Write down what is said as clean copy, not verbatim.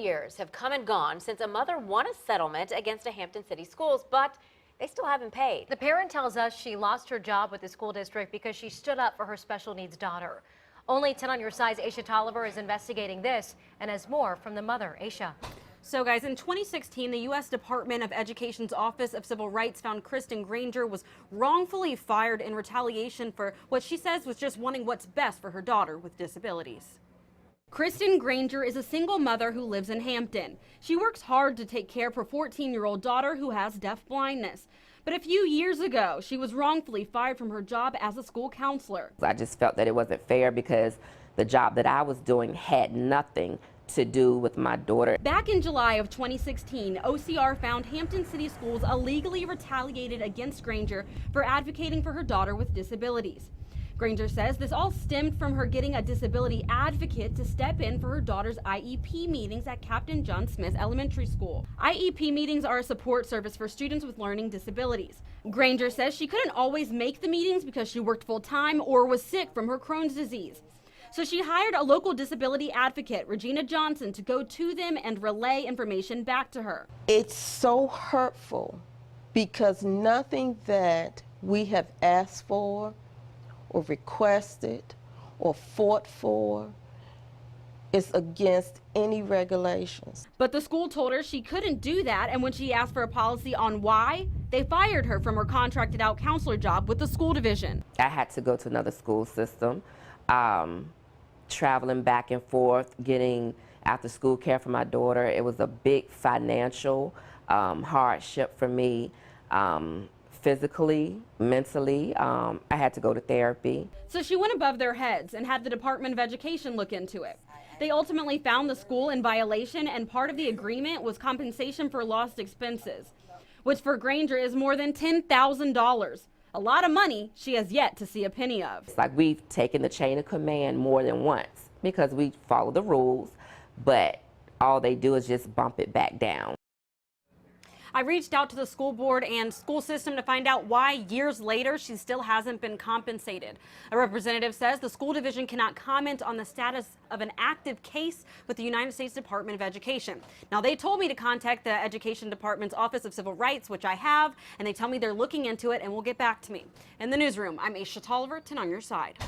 years have come and gone since a mother won a settlement against a Hampton City Schools, but they still haven't paid. The parent tells us she lost her job with the school district because she stood up for her special needs daughter. Only 10 on your side's Aesia Toliver is investigating this and has more from the mother, Aesia. So guys, in 2016, the U.S. Department of Education's Office of Civil Rights found Kristen Granger was wrongfully fired in retaliation for what she says was just wanting what's best for her daughter with disabilities. Kristen Granger is a single mother who lives in Hampton. She works hard to take care of her 14-year-old daughter who has deaf blindness. But a few years ago, she was wrongfully fired from her job as a school counselor. I just felt that it wasn't fair because the job that I was doing had nothing to do with my daughter. Back in July of 2016, OCR found Hampton City Schools illegally retaliated against Granger for advocating for her daughter with disabilities. Granger says this all stemmed from her getting a disability advocate to step in for her daughter's IEP meetings at Captain John Smith Elementary School. IEP meetings are a support service for students with learning disabilities. Granger says she couldn't always make the meetings because she worked full-time or was sick from her Crohn's disease. So she hired a local disability advocate, Regina Johnson, to go to them and relay information back to her. It's so hurtful because nothing that we have asked for or requested or fought for is against any regulations. But the school told her she couldn't do that, and when she asked for a policy on why, they fired her from her contracted out counselor job with the school division. I had to go to another school system, traveling back and forth, getting after school care for my daughter. It was a big financial hardship for me. Physically, mentally, I had to go to therapy. So she went above their heads and had the Department of Education look into it. They ultimately found the school in violation, and part of the agreement was compensation for lost expenses, which for Granger is more than $10,000. A lot of money she has yet to see a penny of. It's like we've taken the chain of command more than once because we follow the rules, but all they do is just bump it back down. I reached out to the school board and school system to find out why years later she still hasn't been compensated. A representative says the school division cannot comment on the status of an active case with the United States Department of Education. Now, they told me to contact the Education Department's Office of Civil Rights, which I have, and they tell me they're looking into it and will get back to me. In the newsroom, I'm Aesia Toliver, 10 on your side.